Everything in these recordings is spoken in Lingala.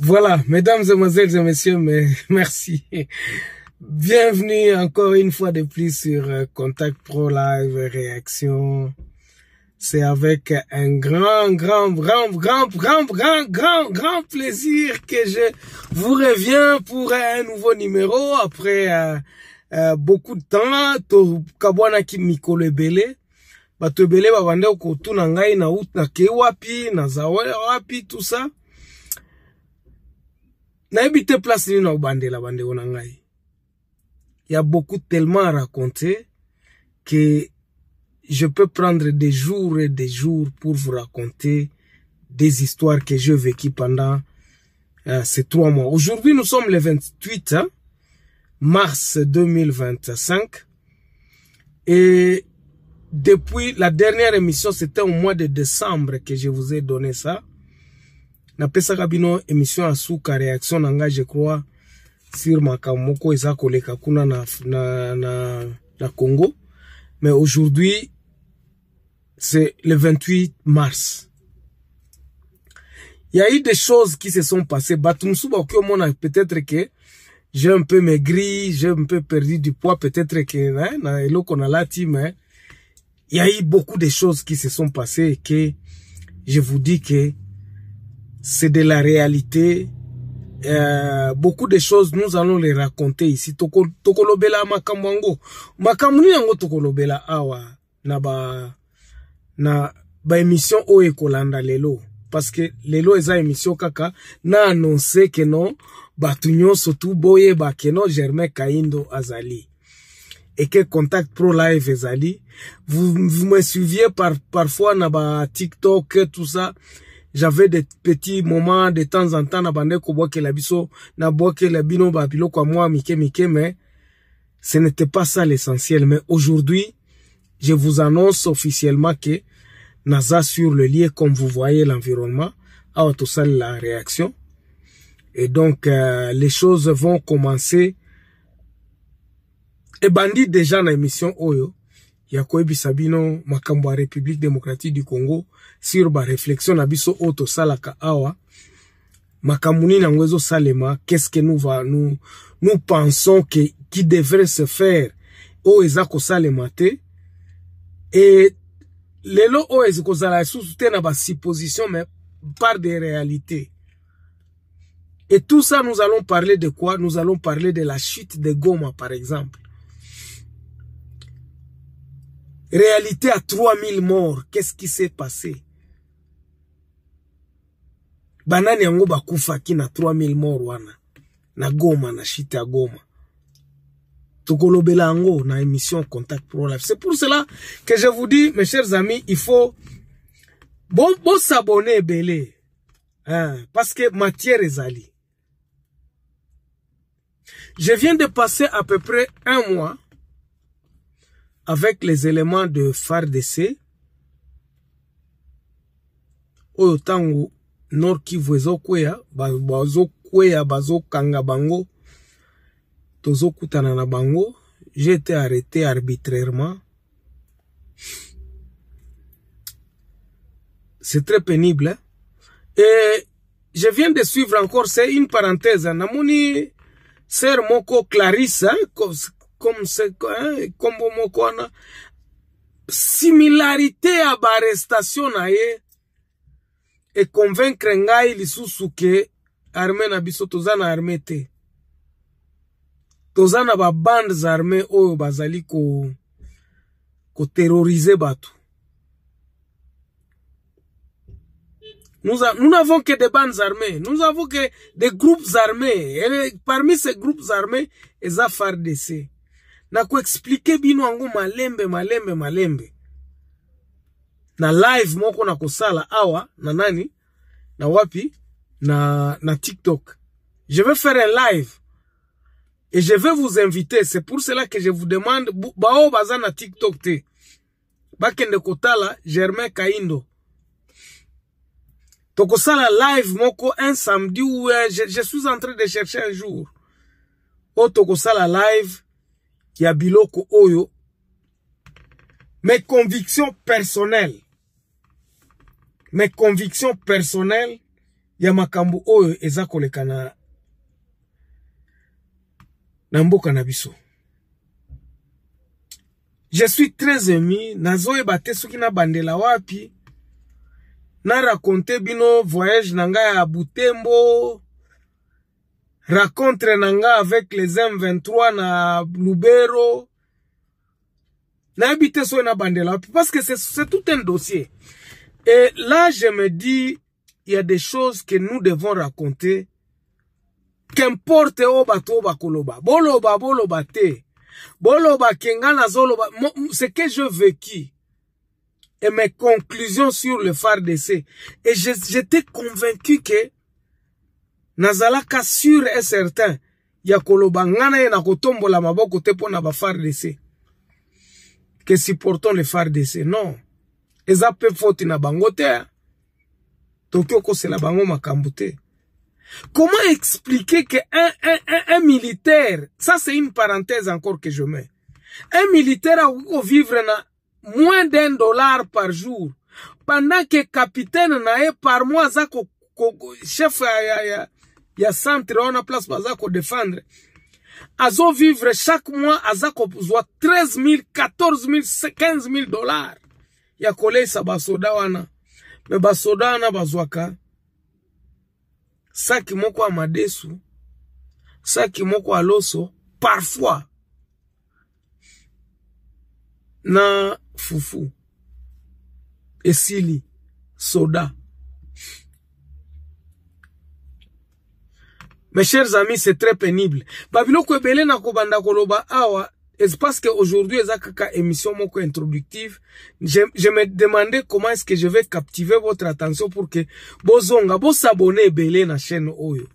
Voilà, mesdames, mesdemoiselles et messieurs, merci. Bienvenue encore une fois de plus sur Contact Pro Live Réaction. C'est avec un grand plaisir que je vous reviens pour un nouveau numéro après beaucoup de temps. To kabwana ki mikolo ebele. Bato ebele babande okotuna ngai na out na ke wapi na zawe wapi tout ça. Na ebite place ni na bandela bande onangai. Il y a beaucoup tellement à raconter que je peux prendre des jours et des jours pour vous raconter des histoires que j'ai vécues pendant ces 3 mois. Aujourd'hui, nous sommes le 28 mars 2025 et depuis la dernière émission, c'était au mois de décembre que je vous ai donné ça. Na pesa kabino émission asuka réaction nanga je crois sur makamoko eza koleka kuna na Congo. Mais aujourd'hui c'est le 28 mars. Il y a eu des choses qui se sont passées. Batumsu bakiomona peut-être que j'ai un peu maigri, j'ai un peu perdu du poids, peut-être que na eloko na la team. Il y a eu beaucoup de choses qui se sont passées et que je vous dis que c'est de la réalité. Beaucoup de choses, nous allons les raconter ici. Tokolobela makamwango. Makamuni yango tokolobela awa. Na ba émission oe kolanda lelo. Parce que lelo eza émission kaka. Na annoncé que non. Batunyo sotu boye ba que non Germain Kaindo azali. Et que Contact Pro Live azali. Vous me suiviez parfois na ba TikTok, tout ça. J'avais des petits moments de temps en temps na bande ko boke la biso na boke la bino ba bilo kwa moi mike mais ce n'était pas ça l'essentiel. Mais aujourd'hui, je vous annonce officiellement que naza sur le lien comme vous voyez l'environnement à tout ça la réaction. Et donc les choses vont commencer. Et bandit déjà na émission Oyo Yakoe Bisabino makambo République démocratique du Congo sur ba réflexion na biso auto salaka awa makamuni na ngwezo salema. Qu'est-ce que nous pensons que qui devrait se faire o ezako salema te et lelo o ezako zala sous na ba supposition mais par des réalités. Et tout ça, nous allons parler de quoi? Nous allons parler de la chute de Goma par exemple. Réalité à 3000 morts. Qu'est-ce qui s'est passé? Banani yango bakufa ki na 3000 morts wana. Na Goma, na chite à Goma. Tokolobela yango na émission Contact Pro Live. C'est pour cela que je vous dis, mes chers amis, il faut bon s'abonner belé. Parce que matière ezali. Je viens de passer à peu près 1 mois avec les éléments de FARDC, oyo tango Nord Kivu ezokwea, bazo kanga bango, tozo kutana na bango, j'ai été arrêté arbitrairement. C'est très pénible. Hein? Et je viens de suivre encore, c'est une parenthèse, namoni sœur moko Clarisse, hein, comme c'est comme mokona similarité à ba arrestation na ye et convaincre ngai lisusu ke armée na biso tozana armée te tozana ba bandes armées oyo bazali ko terroriser bato. Nous n'avons que des bandes armées, nous avons que des groupes armés et parmi ces groupes armés eza FARDC. Na ko expliquer bino ango malembe na live moko na kosala awa na nani na wapi na TikTok. Je vais faire un live et je vais vous inviter. C'est pour cela que je vous demande bao baza na TikTok te bakende kotala Germain Kaindo tokosala live moko un samedi où je suis en train de chercher un jour o tokosala live ya biloko oyo. Mes convictions personnelles ya makambo oyo eza koleka na mboka na biso. Je suis très ému, nazoyeba te soki na bandela wapi, na raconte bino voyage nanga ya Butembo, rencontre nanga avec les M23 na Lubero, na habite so na bandela wapi, parce que c'est tout un dossier. Et là, je me dis, il y a des choses que nous devons raconter, qu'importe o bato bakoloba, boloba te, boloba kenga zoloba, ce que je vécu et mes conclusions sur le FARDC. Et j'étais convaincu que nazalaka sûr et certain ya koloba ngana ye na kotombola maboko te pona ba FARDC, que supportons le FARDC. Non, eza pe faute na bango te, tokyo ko c'est la bango makambo te. Comment expliquer que un militaire, ça c'est une parenthèse encore que je mets, un militaire a vivre na moins d'$1 par jour, pendant que capitaine na par mois zako chef ya centre on a place bazako défendre, azo vivre chaque mois azako zwa 13 000, 14 000, 15 000 $. Ya kole sa basoda wana, me basoda wana bazwaka saki moko a madesu, saki moko a loso, parfois na fufu, esili, soda. Mes chers amis, c'est très pénible. Babilo kwebele na kobanda koloba awa, c'est parce qu'aujourd'hui, il y a une émission introductive. Je me demandais comment est-ce que je vais captiver votre attention pour que vous s'abonnez à la chaîne Oyo.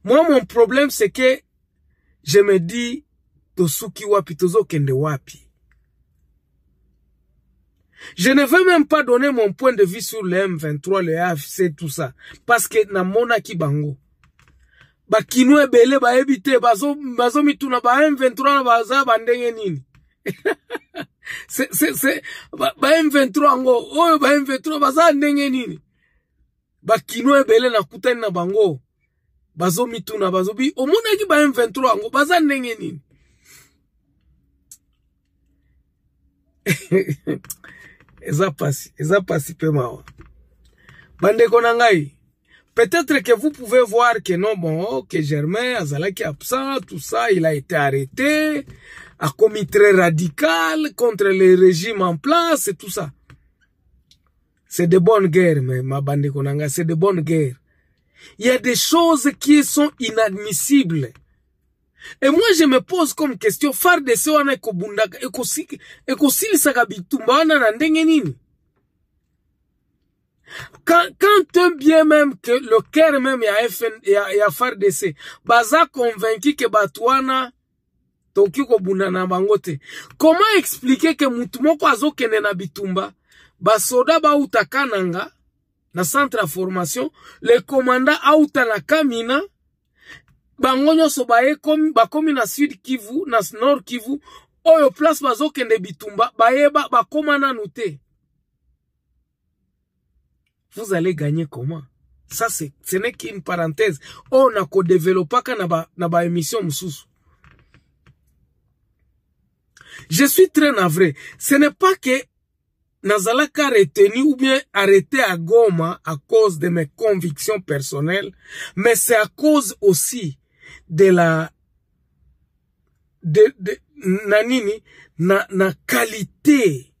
Moi, mon problème, c'est que je me dis, Tosuki wapi, tozo kende wapi. Je ne veux même pas donner mon point de vue sur le M23, le AFC, tout ça. Parce que na mona ki bango. Ba kinwe bele ba ebite bazo mituna ba M23 na baza bandenge nini. ba M23 ngo oyo ba M23 baza ndenge nini. Ba kinwe bele na kutani na bango bazo mituna bazo bi omona ki ba M23 ngo baza ndenge nini. Eza pasi pe mawa. Bande konangai. Peut-être que vous pouvez voir que non, bon, que Germain Azalaki absent, tout ça, il a été arrêté, a commis très radical contre le régime en place et tout ça. C'est de bonnes guerres, mais ma bande konanga, c'est de bonnes guerres. Il y a des choses qui sont inadmissibles. Et moi, je me pose comme question, FARDC wana ekobundaka, ekosilisaka bitumba wana na ndenge nini? Quand bien même que le cœur même ya FARDC, baza convaincu que Batouana toki ko bunana bangote. Comment expliquer que mutu moko azokende na bitumba, basoda ba utakananga na centre de formation, le commandant auta na Kamina, bangonyo so bakomi na Sud Kivu, na Nord Kivu, oyo place bazokende bitumba, bayeba bakomana nute. Vous allez gagner comment? Ça, ce n'est qu'une parenthèse. On a co-développé na ba émission msusu. Je suis très navré. Ce n'est pas que Nazalaka retenu ou bien arrêté à Goma à cause de mes convictions personnelles, mais c'est à cause aussi de la na qualité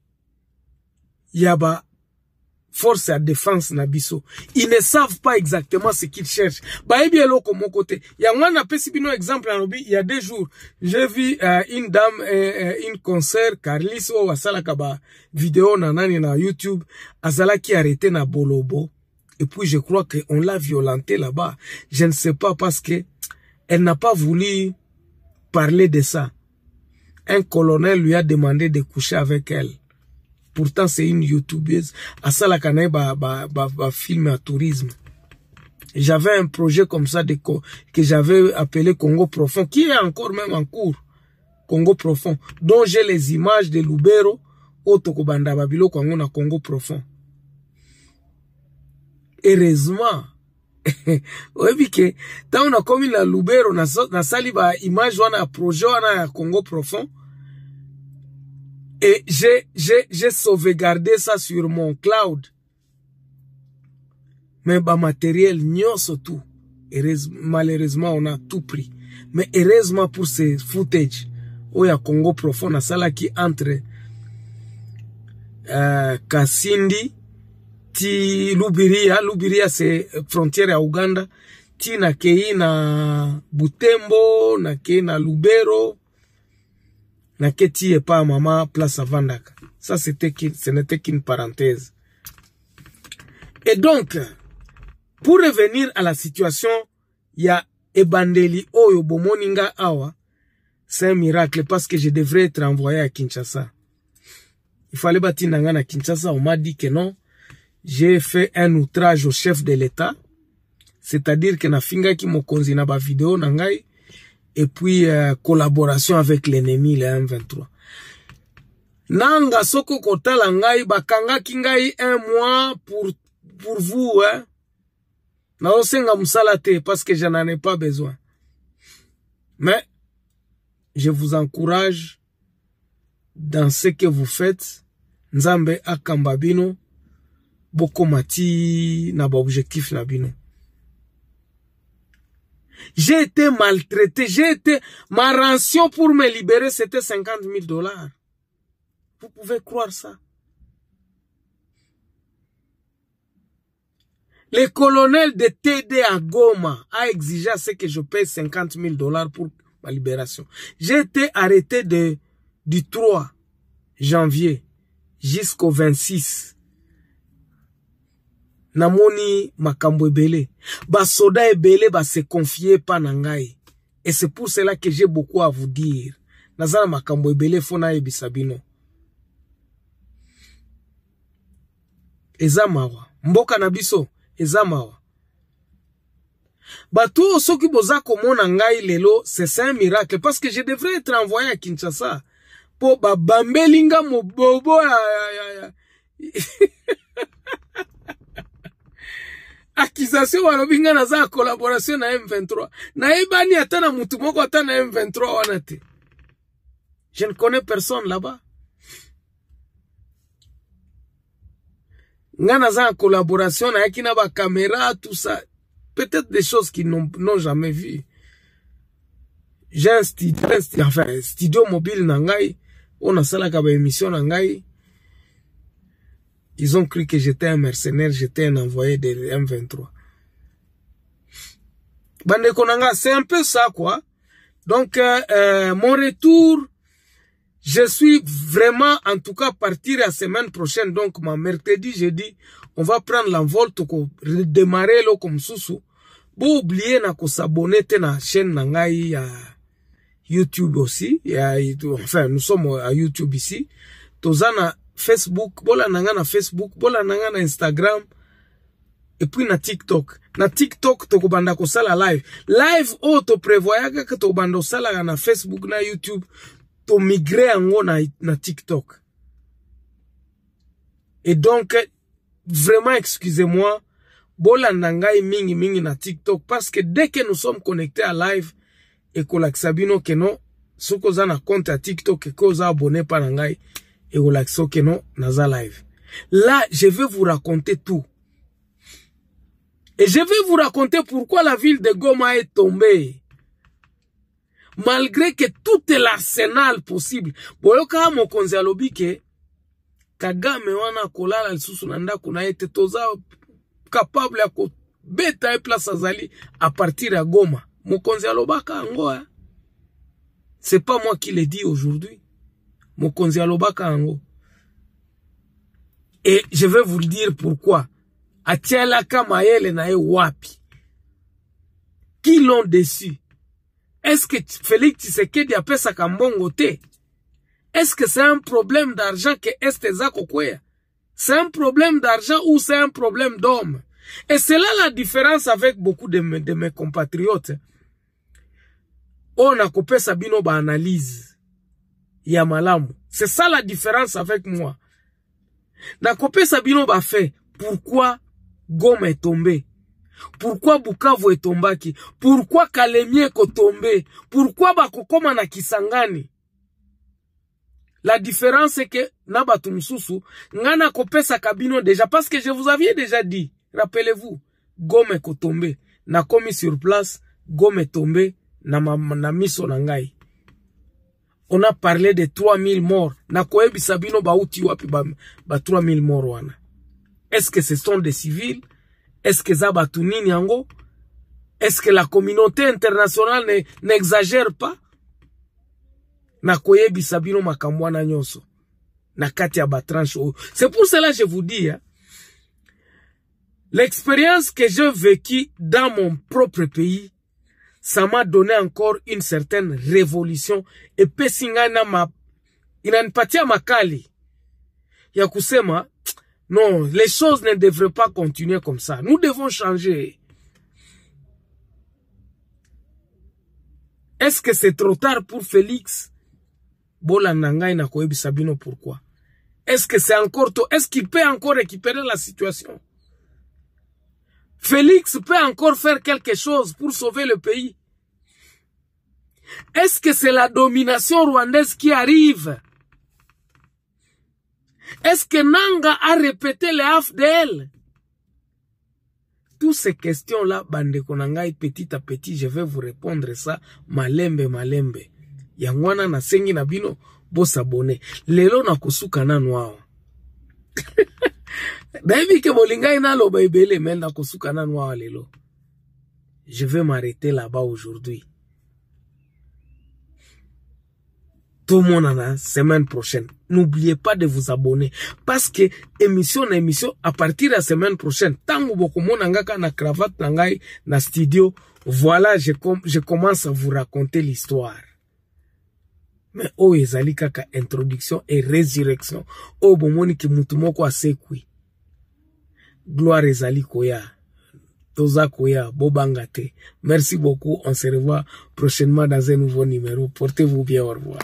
yaba force à défense nabiso. Ils ne savent pas exactement ce qu'ils cherchent. Baebi eloko mon côté. Yangwana pesibino exemple il y a 2 jours, j'ai vu une dame une concert Carlis o wasala kaba vidéo nanani na YouTube azala qui arrêté na Bolobo et puis je crois que on l'a violenté là-bas. Je ne sais pas parce que elle n'a pas voulu parler de ça. Un colonel lui a demandé de coucher avec elle. Pourtant, c'est une youtubeuse. À ça, la canaille, film à tourisme. J'avais un projet comme ça que j'avais appelé Congo Profond, qui est encore même en cours. Congo Profond. Dont j'ai les images de Lubero, Otokobanda Babilo, Congo Profond. Heureusement, oyebi ke ta on a komi na Lubero na sali ba image wana projet wana ya Congo profond et j'ai sauvegardé ça sur mon cloud. Mais ba matériel nyonso tout. Malheureusement on a tout pris. Mais heureusement pour ces footage oya Congo profond na sala qui entre Kasindi ti Lubiria c'est frontière à Uganda, ti na kei na Butembo, na kei na Lubero, na kei pa mama place Avandaka. Ça ce n'était qu'une parenthèse. Et donc pour revenir à la situation, il y a ebandeli oyo bomoninga awa, c'est un miracle parce que je devrais être envoyé à Kinshasa. Il fallait bâtir nanga na Kinshasa, on m'a dit que non. J'ai fait un outrage au chef de l'État, c'est-à-dire que na finga ki mokonzi na ba vidéo nangai, et puis collaboration avec l'ennemi, le M23. Nanga soko kotala ngai bakanga kingai 1 mois pour vous, hein. Na osenga musala te parce que je n'en ai pas besoin. Mais je vous encourage dans ce que vous faites. Nzambe akamba bino boko mati na ba objectif na bino. J'ai été maltraité, ma rançon pour me libérer c'était $50,000. Vous pouvez croire ça? Le colonel de TD à Goma a exigé à ce que je paye $50,000 pour ma libération. J'ai été arrêté du 3 janvier jusqu'au 26. Namoni makambo ebele. Ba soda ebele ba se confier pa nangai. Et c'est pour cela que j'ai beaucoup à vous dire. Nazana makambo ebele fona ebisabino. Ezamawa. Mboka nabiso. Ezamawa. Bato soki boza komona ngai lelo, c'est un miracle. Parce que je devrais être envoyé à Kinshasa. Po ba bambelinga mobobo accusation walobinga na za collaboration na M23. Na ebani atana mutu moko atana M23 wana te. Je ne connais personne là-bas. Ngana za collaboration na yakina ba caméra tout ça. Peut-être des choses qu'ils n'ont jamais vues. J'ai un studio mobile nangai. On a salaka ba émission nangai. Ils ont cru que j'étais un mercenaire, j'étais un envoyé de M23. Bande konanga, c'est un peu ça quoi. Donc mon retour, je suis vraiment en tout cas partir la semaine prochaine. Donc ma mercredi, jeudi, on va prendre l'envol pour redémarrer là comme sousou. Bon oublier na ko s'abonner na chaîne nangai à YouTube aussi. Enfin nous sommes à YouTube ici. Tozana Facebook, bola nanga na Facebook, bola nanga na Instagram, et puis na TikTok. Na TikTok, toko banda ko sala live. Live, to prévoyaga que to banda sala na Facebook, na YouTube, to migrer ango na TikTok. Et donc, vraiment, excusez-moi, bola nangai mingi na TikTok, parce que dès que nous sommes connectés à live, et que l'axabino que non, ce qu'on a na compte à TikTok, et qu'on a abonné par nangai, et au laxo que non, naza live. Là, je vais vous raconter tout. Et je vais vous raconter pourquoi la ville de Goma est tombée. Malgré que tout est l'arsenal possible. Boyoka mokonzi alobi ke Kagame wana kolala lisusu na ndako na ete toza capable ya ko beta e place azali à partir ya Goma. Mokonzi alobaka ngo. C'est pas moi qui le dis aujourd'hui. Mokonzi alobaka ango. Et je vais vous le dire pourquoi. Atiala Kamayele na e wapi. Qui l'ont déçu? Est-ce que Félix Tshisekedi a pesa kambongo te? Est-ce que c'est un problème d'argent que Est Zako Kwea? C'est un problème d'argent ou c'est un problème d'homme? Et c'est là la différence avec beaucoup de mes compatriotes. On a coupé Sabino ba analyse. Yamalamu. C'est ça la différence avec moi. Na kopé Sabino ba fait. Pourquoi Goma est tombé? Pourquoi Bukavu est tombaki? Pourquoi Kalemie est tombé? Pourquoi Bakokoma na Kisangani? La différence est que Nabatu Msusu, ngana kopesa kabino déjà, parce que je vous avais déjà dit, rappelez-vous, Gome est tombé, na komi sur place, Gome est tombé, na miso nangai. On a parlé de 3000 morts, na koebi sabino bauti wapi ba 3000 morts wana. Est-ce que ce sont des civils? Est-ce que ça batu nini yango? Est-ce que la communauté internationale n'exagère pas? Na koyebi sabino makamwana nyonso. Na kati ya batranche. C'est pour cela que je vous dis, hein, l'expérience que j'ai vécue dans mon propre pays, ça m'a donné encore une certaine révolution. Et pesingana inanipatia makali ya kusema, non, les choses ne devraient pas continuer comme ça. Nous devons changer. Est-ce que c'est trop tard pour Félix? Bolanangai na koebi sabino pourquoi? Est-ce que c'est encore tôt? Est-ce qu'il peut encore récupérer la situation? Félix peut encore faire quelque chose pour sauver le pays? Est-ce que c'est la domination rwandaise qui arrive? Est-ce que Nanga a répété les AFDL? Toutes ces questions-là, bande konangai, petit à petit, je vais vous répondre ça, malembe, malembe. Yangwana na sengi na bino, bo s'abonner. Lelo na kosuka nanu awa. Daimi ke bolingai na lo baibele, men na kosuka nanu awa lelo. Je vais m'arrêter là-bas aujourd'hui. Tout le monde en a semaine prochaine. N'oubliez pas de vous abonner. Parce que émission na émission, à partir de la semaine prochaine, tango bokomo nangaka na cravate nangai na studio, voilà, je commence à vous raconter l'histoire. Mais oh ezali kaka introduction et résurrection. Oh bomoni ki mutumoko asekwi. Gloire ezali koya. Toza koya, bobangate. Merci beaucoup. On se revoit prochainement dans un nouveau numéro. Portez-vous bien. Au revoir.